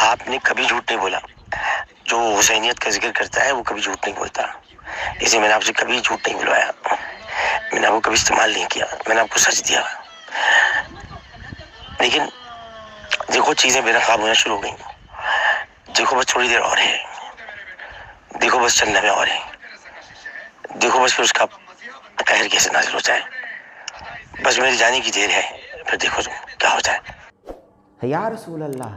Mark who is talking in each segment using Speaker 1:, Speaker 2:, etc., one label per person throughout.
Speaker 1: आपने कभी झूठ नहीं बोला। जो हुसैनियत का जिक्र करता है वो कभी झूठ नहीं बोलता। इसे मैंने आपसे कभी झूठ नहीं बुलवाया, मैंने आपको कभी इस्तेमाल नहीं किया, मैंने आपको सच दिया। लेकिन देखो चीजें बेनकाब होना शुरू हो गई। देखो बस थोड़ी देर और है, देखो बस चलने में और है, देखो बस फिर उसका कहर कैसे नाजिल हो जाए। बस मेरी जाने की देर है, फिर देखो तुम क्या हो जाए।
Speaker 2: या रसूल अल्लाह,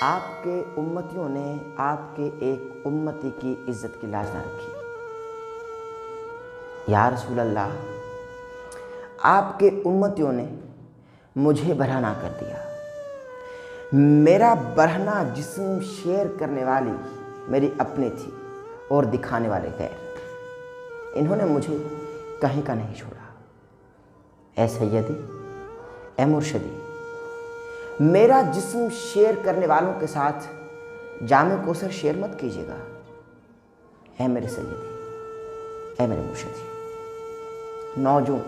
Speaker 2: आपके उम्मतियों ने आपके एक उम्मती की इज्जत की लाज ना रखी। या रसूल अल्लाह, आपके उम्मतियों ने मुझे बरहना कर दिया। मेरा बरहना जिस्म शेयर करने वाली मेरी अपनी थी और दिखाने वाले गैर। इन्होंने मुझे कहीं का नहीं छोड़ा। ए सैयदी, ए मुर्शदी, मेरा जिस्म शेयर करने वालों के साथ जामे कोसर शेयर मत कीजिएगा। ए मेरे सैयदी, ए मेरे मुर्शदी। 9 जून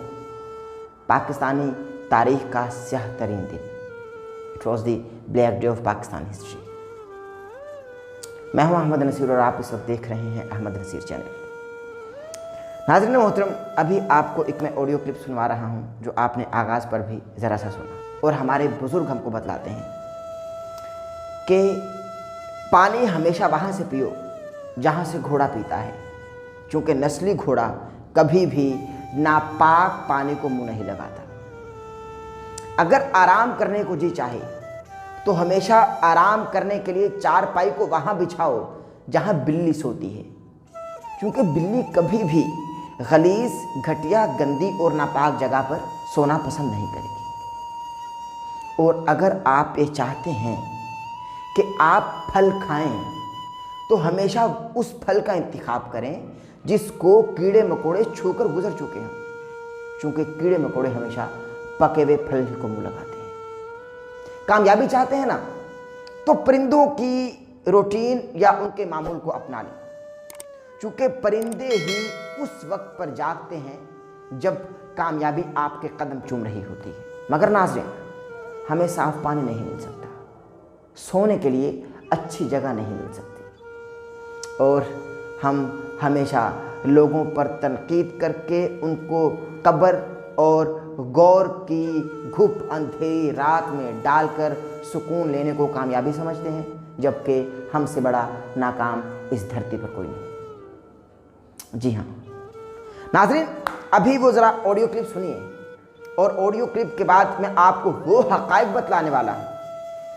Speaker 2: पाकिस्तानी तारीख का स्याह तरीन दिन। It was the black day of Pakistan history. मैं हूं अहमद नसीर और आप इस वक्त देख रहे हैं अहमद नसीर चैनल। नाज़रीन मोहतरम, अभी आपको एक मैं ऑडियो क्लिप सुनवा रहा हूं जो आपने आगाज़ पर भी ज़रा सा सुना। और हमारे बुज़ुर्ग हमको बतलाते हैं कि पानी हमेशा वहाँ से पियो जहाँ से घोड़ा पीता है, क्योंकि नस्ली घोड़ा कभी भी नापाक पानी को मुंह नहीं लगाता। अगर आराम करने को जी चाहे तो हमेशा आराम करने के लिए चारपाई को वहाँ बिछाओ जहाँ बिल्ली सोती है, क्योंकि बिल्ली कभी भी गलीज़, घटिया, गंदी और नापाक जगह पर सोना पसंद नहीं करेगी। और अगर आप ये चाहते हैं कि आप फल खाएं तो हमेशा उस फल का इंतखाब करें जिसको कीड़े मकोड़े छूकर गुजर चुके हैं, क्योंकि कीड़े मकोड़े हमेशा पके हुए फल को मुंह लगाते हैं। कामयाबी चाहते हैं ना, तो परिंदों की रूटीन या उनके मामूल को अपना लें, क्योंकि परिंदे ही उस वक्त पर जागते हैं जब कामयाबी आपके कदम चूम रही होती है। मगर नाज़रीन, हमें साफ पानी नहीं मिल सकता, सोने के लिए अच्छी जगह नहीं मिल सकती, और हम हमेशा लोगों पर तनकीद करके उनको कब्र और गौर की घुप अंधेरी रात में डालकर सुकून लेने को कामयाबी समझते हैं, जबकि हमसे बड़ा नाकाम इस धरती पर कोई नहीं। जी हाँ नाज़रीन, अभी वो ज़रा ऑडियो क्लिप सुनिए, और ऑडियो क्लिप के बाद मैं आपको वो हक़ाइक़ बतलाने वाला हूँ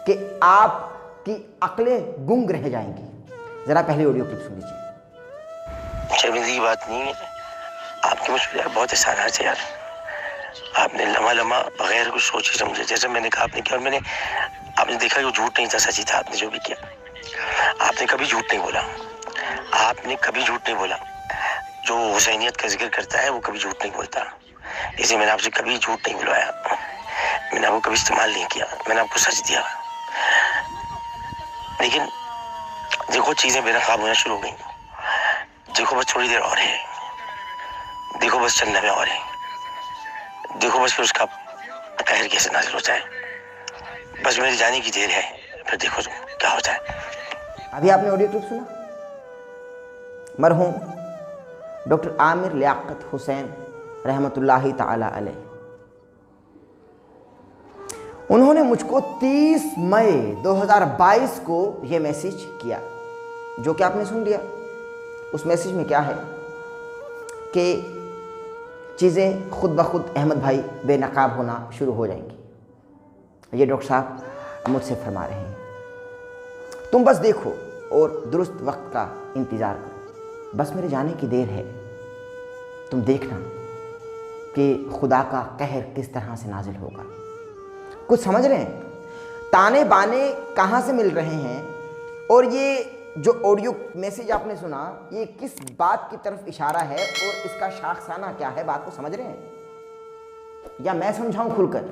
Speaker 2: कि आपकी अक्लें गुंग रह जाएंगी। ज़रा पहले ऑडियो क्लिप सुन लीजिए।
Speaker 1: शर्मिंदगी की बात नहीं है, आपके मुझ पर यार बहुत एहसानात है यार। आपने लम्हा लम्हा बगैर कुछ सोचे समझे जैसे मैंने कहा आपने किया, और आपने देखा कि झूठ नहीं था, सच ही था। आपने जो भी किया, आपने कभी झूठ नहीं बोला, आपने कभी झूठ नहीं बोला। जो हुसैनियत का जिक्र करता है वो कभी झूठ नहीं बोलता। इसे मैंने आपसे कभी झूठ नहीं बुलवाया, मैंने आपको कभी इस्तेमाल नहीं किया, मैंने आपको सच दिया। लेकिन देखो चीजें बेनकाब होना शुरू हो गई। देखो बस थोड़ी देर और है, देखो बस चलने में और है, देखो बस फिर उसका कहर कैसे नाजिल हो जाए। बस मेरी जाने की देर है, फिर देखो तुम क्या हो जाए।
Speaker 2: अभी आपने ऑडियो क्लिप सुना। मरहूम डॉक्टर आमिर लियाकत हुसैन रहमतुल्लाहि ताला अलैह, उन्होंने मुझको 30 मई 2022 को यह मैसेज किया, जो कि आपने सुन लिया। उस मैसेज में क्या है कि चीज़ें खुद ब खुद अहमद भाई बेनकाब होना शुरू हो जाएंगी। ये डॉक्टर साहब मुझसे फरमा रहे हैं, तुम बस देखो और दुरुस्त वक्त का इंतज़ार करो, बस मेरे जाने की देर है। तुम देखना कि खुदा का कहर किस तरह से नाजिल होगा। कुछ समझ रहे हैं? ताने बाने कहाँ से मिल रहे हैं, और ये जो ऑडियो मैसेज आपने सुना ये किस बात की तरफ इशारा है और इसका शाखसाना क्या है, बात को समझ रहे हैं? या मैं समझाऊं खुलकर?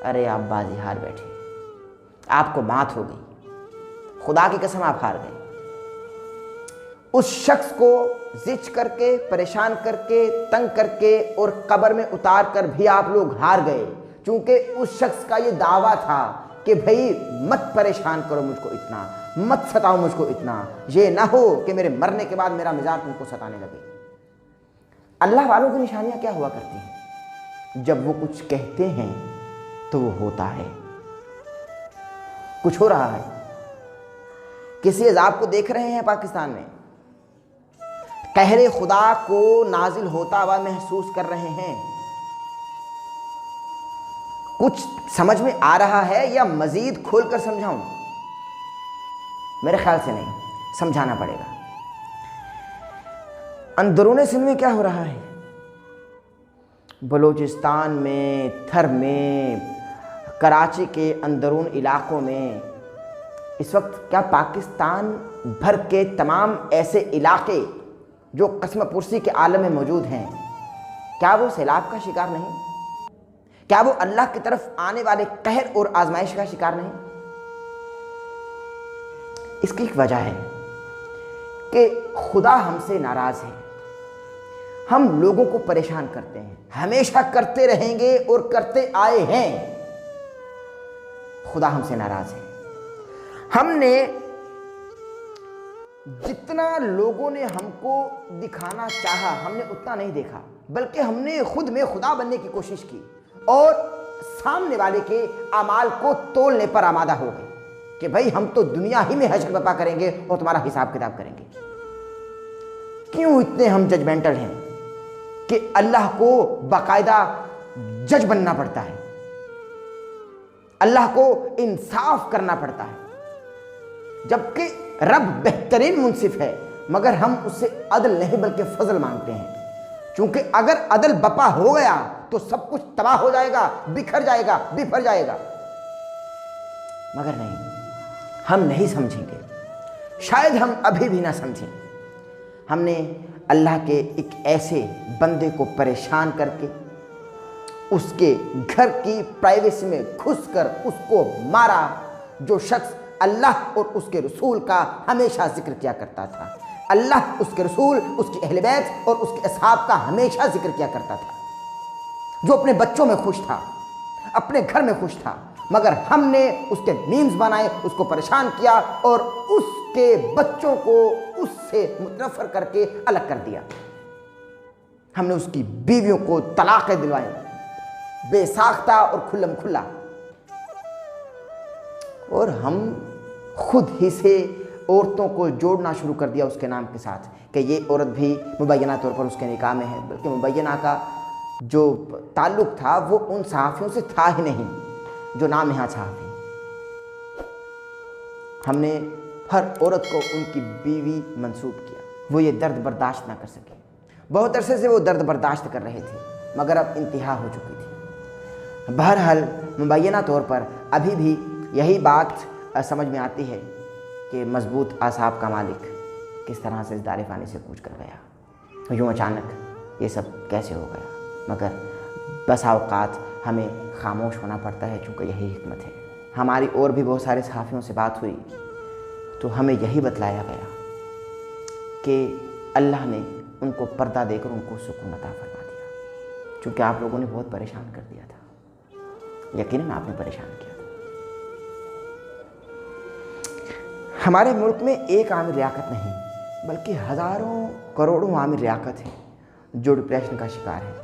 Speaker 2: अरे आप बाजी हार बैठे, आपको मात हो गई, खुदा की कसम आप हार गए। उस शख्स को जिच करके, परेशान करके, तंग करके और कब्र में उतार कर भी आप लोग हार गए, क्योंकि उस शख्स का ये दावा था कि भाई मत परेशान करो मुझको इतना, मत सताओ मुझको इतना, ये ना हो कि मेरे मरने के बाद मेरा मिजाज तुमको सताने लगे। अल्लाह वालों की निशानियां क्या हुआ करती हैं? जब वो कुछ कहते हैं तो वो होता है। कुछ हो रहा है, किसी अजाब को देख रहे हैं पाकिस्तान में, कहरे खुदा को नाजिल होता हुआ महसूस कर रहे हैं। कुछ समझ में आ रहा है या मजीद खोलकर समझाऊं? मेरे ख्याल से नहीं, समझाना पड़ेगा। अंदरूनी सिंध में क्या हो रहा है, बलूचिस्तान में, थर में, कराची के अंदरून इलाकों में, इस वक्त क्या पाकिस्तान भर के तमाम ऐसे इलाके जो कसम पुरसी के आलम में मौजूद हैं, क्या वो सैलाब का शिकार नहीं? क्या वो अल्लाह की तरफ आने वाले कहर और आजमाइश का शिकार नहीं? इसकी एक वजह है कि खुदा हमसे नाराज है। हम लोगों को परेशान करते हैं, हमेशा करते रहेंगे और करते आए हैं। खुदा हमसे नाराज है। हमने जितना लोगों ने हमको दिखाना चाहा, हमने उतना नहीं देखा, बल्कि हमने खुद में खुदा बनने की कोशिश की और सामने वाले के अमाल को तोलने पर आमादा हो गए कि भाई हम तो दुनिया ही में हश्र बर्पा करेंगे और तुम्हारा हिसाब किताब करेंगे। क्यों इतने हम जजमेंटल हैं कि अल्लाह को बाकायदा जज बनना पड़ता है, अल्लाह को इंसाफ करना पड़ता है, जबकि रब बेहतरीन मुंसिफ है, मगर हम उससे अदल नहीं बल्कि फजल मांगते हैं। क्योंकि अगर अदल बपा हो गया तो सब कुछ तबाह हो जाएगा, बिखर जाएगा, बिफर जाएगा। मगर नहीं, हम नहीं समझेंगे, शायद हम अभी भी ना समझें। हमने अल्लाह के एक ऐसे बंदे को परेशान करके उसके घर की प्राइवेसी में घुसकर उसको मारा, जो शख्स अल्लाह और उसके रसूल का हमेशा जिक्र किया करता था। अल्लाह, उसके रसूल, उसकी अहले बैत और उसके असहाब का हमेशा जिक्र किया करता था, जो अपने बच्चों में खुश था, अपने घर में खुश था, मगर हमने उसके मीम्स बनाए, उसको परेशान किया और उसके बच्चों को उससे मुतनफर करके अलग कर दिया। हमने उसकी बीवियों को तलाक़ें दिलवाई, बेसाख्ता और खुल्लम खुल्ला, और हम खुद ही से औरतों को जोड़ना शुरू कर दिया उसके नाम के साथ कि ये औरत भी मुबैना तौर पर उसके निकाह में है, बल्कि मुबैना का जो ताल्लुक़ था वो उन सहाफ़ियों से था ही नहीं जो नाम यहाँ सहाफ़ी। हमने हर औरत को उनकी बीवी मंसूब किया। वो ये दर्द बर्दाश्त ना कर सके। बहुत अरसे से वो दर्द बर्दाश्त कर रहे थे, मगर अब इंतहा हो चुकी थी। बहरहाल मुबैना तौर पर अभी भी यही बात समझ में आती है कि मजबूत आसाब का मालिक किस तरह से इस दारे फ़ानी से कूच कर गया, यूँ अचानक ये सब कैसे हो गया। मगर बसा औक़ात हमें खामोश होना पड़ता है, चूँकि यही हिकमत है। हमारी और भी बहुत सारे सहाफ़ियों से बात हुई तो हमें यही बतलाया गया कि अल्लाह ने उनको पर्दा देकर उनको सुकून अता फरमा दिया, चूँकि आप लोगों ने बहुत परेशान कर दिया था। यकीनन आपने परेशान किया था। हमारे मुल्क में एक आमिर रियाकत नहीं बल्कि हज़ारों करोड़ों आमिर रियाकत हैं जो डिप्रेशन का शिकार है,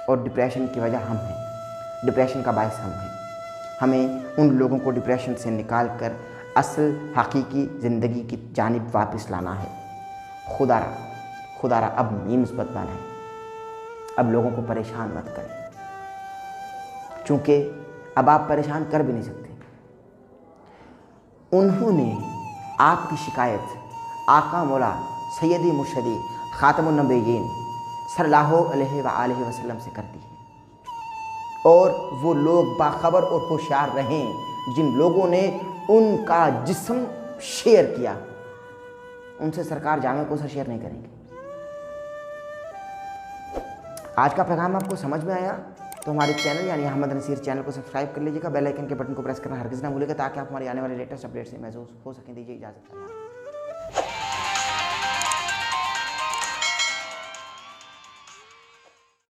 Speaker 2: और डिप्रेशन की वजह हम हैं, डिप्रेशन का बायस हम हैं। हमें उन लोगों को डिप्रेशन से निकाल कर असल हकीकी ज़िंदगी की जानिब वापस लाना है। खुदारा अब मीम्स मत बनाएं, अब लोगों को परेशान मत करें, चूँकि अब आप परेशान कर भी नहीं सकते। उन्होंने आपकी शिकायत आका मौला सैयदी मुर्शदी ख़ातमुन नबिय्यीन सल्लल्लाहु अलैहि वसल्लम से कर दी है, और वो लोग बाखबर और होशियार रहें जिन लोगों ने उनका जिस्म शेयर किया, उनसे सरकार जामे को शेयर नहीं करेंगे। आज का पैगाम आपको समझ में आया तो हमारे चैनल यानी अहमद नसीर चैनल को सब्सक्राइब कर लीजिएगा, बेल आइकन के बटन को प्रेस करना हरगिज़ ना भूलिएगा, ताकि आप हमारी आने वाले लेटेस्ट अपडेट से महसूस हो सकें। दीजिए इजाज़त।